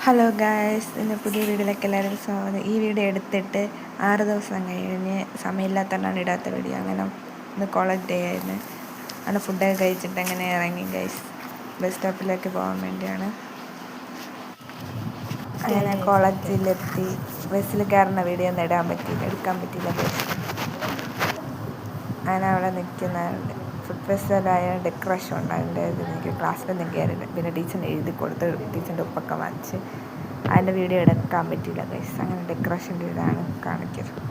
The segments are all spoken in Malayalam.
ഹലോ ഗായ്സ്, ഇന്ന് പുതിയ വീഡിയോയിലേക്ക് എല്ലാവരും സ്വാഗതം. ഈ വീഡിയോ എടുത്തിട്ട് 6 ദിവസം കഴിഞ്ഞ് സമയമില്ലാത്തതുകൊണ്ടാണ് ഇടാത്ത വീഡിയോ. അങ്ങനെ ഇന്ന് കോളേജ് ഡേ ആയിരുന്നു. അങ്ങനെ ഫുഡൊക്കെ കഴിച്ചിട്ട് അങ്ങനെ ഇറങ്ങി ഗൈസ്. ബസ് സ്റ്റോപ്പിലേക്ക് പോകാൻ വേണ്ടിയാണ്. അങ്ങനെ കോളേജിലെത്തി. ബസ്സിൽ കയറുന്ന വീഡിയോ ഒന്നും എടുക്കാൻ പറ്റിയില്ല ഗൈസ്. അങ്ങനെ അവിടെ നിൽക്കുന്നുണ്ട്. ഫുഡ് ഫെസ്റ്റിവലായ ഡെക്കറേഷൻ ഉണ്ട്. അതിൻ്റെ എനിക്ക് ക്ലാസ്സിലൊന്നും കയറിയില്ല. പിന്നെ ടീച്ചറിന് എഴുതി കൊടുത്ത് ടീച്ചറിൻ്റെ ഉപ്പൊക്കെ വാങ്ങിച്ച് അതിൻ്റെ വീഡിയോ എടുക്കാൻ പറ്റിയില്ല ഗൈസ്. അങ്ങനെ ഡെക്കറേഷൻ്റെ ഇതാണ് കാണിക്കുന്നത്.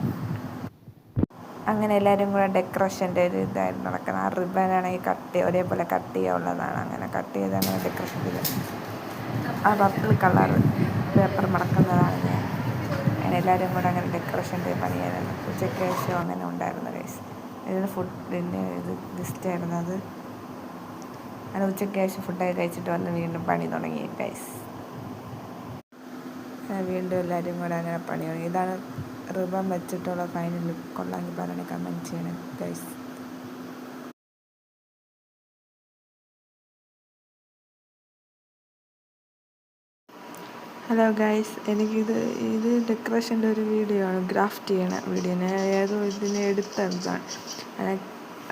അങ്ങനെ എല്ലാവരും കൂടെ ഡെക്കറേഷൻ്റെ ഒരു ഇതായിരുന്നു നടക്കുന്നത്. ആ റിബനാണെങ്കിൽ ഒരേപോലെ കട്ട് ചെയ്യാനുള്ളതാണ്. അങ്ങനെ കട്ട് ചെയ്ത് അങ്ങനെ ഡെക്കറേഷൻ ചെയ്ത് ആ പർപ്പിൾ കളർ പേപ്പർ മടക്കുന്നതാണ് ഞാൻ. അങ്ങനെ എല്ലാവരും കൂടെ അങ്ങനെ ഡെക്കറേഷൻ്റെ പണിയായിരുന്നു. ഉച്ചയ്ക്ക് ശേഷം അങ്ങനെ ഉണ്ടായിരുന്നു ഗൈസ്. ഇതിന് ഫുഡിൻ്റെ ലിസ്റ്റായിരുന്നു അത്. അങ്ങനെ ഉച്ചയ്ക്ക് ശേഷം ഫുഡൊക്കെ കഴിച്ചിട്ട് വന്ന് വീണ്ടും പണി തുടങ്ങി ഗൈസ്. വീണ്ടും എല്ലാവരും കൂടെ അങ്ങനെ പണി തുടങ്ങി. ഇതാണ് റിബൺ വെച്ചിട്ടുള്ള ഫൈനൽ ലുക്ക്. കൊള്ളാമെങ്കിൽ പറയണേ, കമൻറ്റ് ചെയ്യണം ഗൈസ്. ഹലോ ഗൈസ്, ഇത് ഡെക്കറേഷൻ്റെ ഒരു വീഡിയോ ആണ്. ഗ്രാഫ്റ്റ് ചെയ്യണ വീഡിയോ. ഞാൻ ഏതോ ഇതിനെ എടുത്തതാണ്.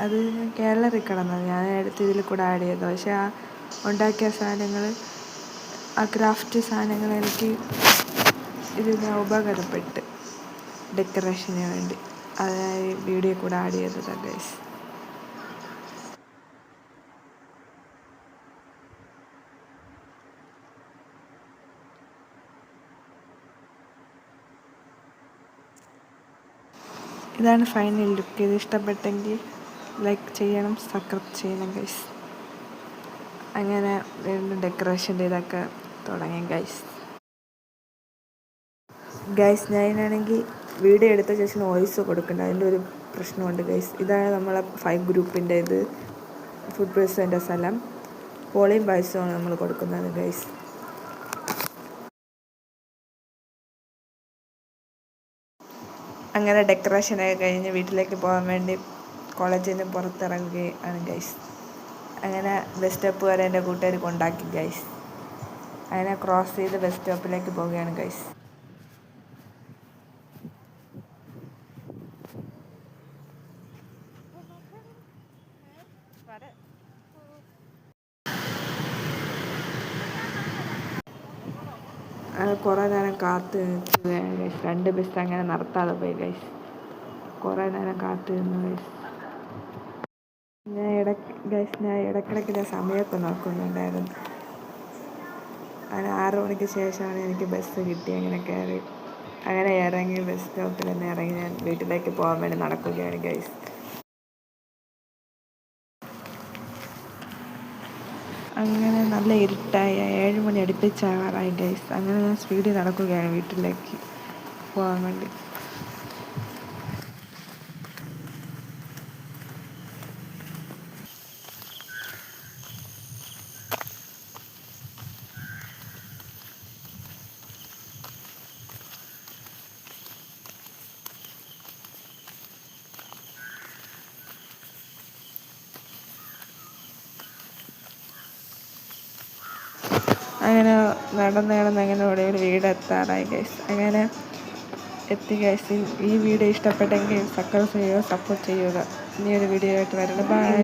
അത് ഗാലറി കിടന്നത് ഞാൻ എടുത്ത് ഇതിൽ കൂടെ ആഡ് ചെയ്തത്. പക്ഷേ ആ ഉണ്ടാക്കിയ സാധനങ്ങൾ, ആ ക്രാഫ്റ്റ് സാധനങ്ങൾ എനിക്ക് ഇതിന് ഉപകാരപ്പെട്ട് ഡെക്കറേഷന് വേണ്ടി. അതായത് വീഡിയോ കൂടെ ആഡ് ചെയ്തതാണ് ഗൈസ്. ഇതാണ് ഫൈനൽ ലുക്ക്. ഇത് ഇഷ്ടപ്പെട്ടെങ്കിൽ ലൈക്ക് ചെയ്യണം, സബ്സ്ക്രൈബ് ചെയ്യണം ഗൈസ്. അങ്ങനെ വീണ്ടും ഡെക്കറേഷൻ്റെ ഇതൊക്കെ തുടങ്ങി ഗൈസ്. ഞാനാണെങ്കിൽ വീഡിയോ എടുത്ത ശേഷം വോയിസ് കൊടുക്കേണ്ട, അതിൻ്റെ ഒരു പ്രശ്നമുണ്ട് ഗൈസ്. ഇതാണ് നമ്മളെ 5 ഗ്രൂപ്പിൻ്റെ ഇത്, ഫുഡ് പ്രസിൻ്റെ സ്ഥലം. പോളിയും പായസമാണ് നമ്മൾ കൊടുക്കുന്നത് ഗൈസ്. അങ്ങനെ ഡെക്കറേഷനൊക്കെ കഴിഞ്ഞ് വീട്ടിലേക്ക് പോകാൻ വേണ്ടി കോളേജിൽ നിന്ന് പുറത്തിറങ്ങുകയാണ് ഗൈസ്. അങ്ങനെ ബസ് സ്റ്റോപ്പ് വരെ എൻ്റെ കൂട്ടുകാർ കൊണ്ടാക്കി ഗൈസ്. അങ്ങനെ ക്രോസ് ചെയ്ത് ബസ് സ്റ്റോപ്പിലേക്ക് പോവുകയാണ് ഗൈസ്. കുറേ നേരം കാത്ത് നിൽക്കുകയാണ് ഗൈസ്. 2 ബസ് അങ്ങനെ നടത്താതെ പോയി ഗൈസ്. കുറേ നേരം കാത്ത് നിന്നു ഗൈസ്. ഞാൻ ഇടയ്ക്കിടയ്ക്ക് സമയമൊക്കെ നോക്കുന്നുണ്ടായിരുന്നു. അങ്ങനെ 6 മണിക്ക് ശേഷമാണ് എനിക്ക് ബസ് കിട്ടി. അങ്ങനെ കയറി അങ്ങനെ ഇറങ്ങി ബസ് സ്റ്റോപ്പിൽ നിന്ന് ഇറങ്ങി ഞാൻ വീട്ടിലേക്ക് പോകാൻ വേണ്ടി നടക്കുകയാണ് ഗൈസ്. അങ്ങനെ നല്ല ഇരുട്ടായി. 7 മണി അടുപ്പിച്ചാവാറായി ഗൈസ്. അങ്ങനെ ഞാൻ സ്പീഡിൽ നടക്കുകയാണ് വീട്ടിലേക്ക് പോകാൻ വേണ്ടി. അങ്ങനെ നടന്ന് അങ്ങനെ ഇവിടെ ഒരു വീട് എത്താറായി ഗൈസ്. അങ്ങനെ എത്തി ഗൈസ്. ഈ വീഡിയോ ഇഷ്ടപ്പെട്ടെങ്കിൽ സബ്സ്ക്രൈബ് ചെയ്യുക, സപ്പോർട്ട് ചെയ്യുക. ഇനിയൊരു വീഡിയോ ആയിട്ട് വരണം. ബൈ.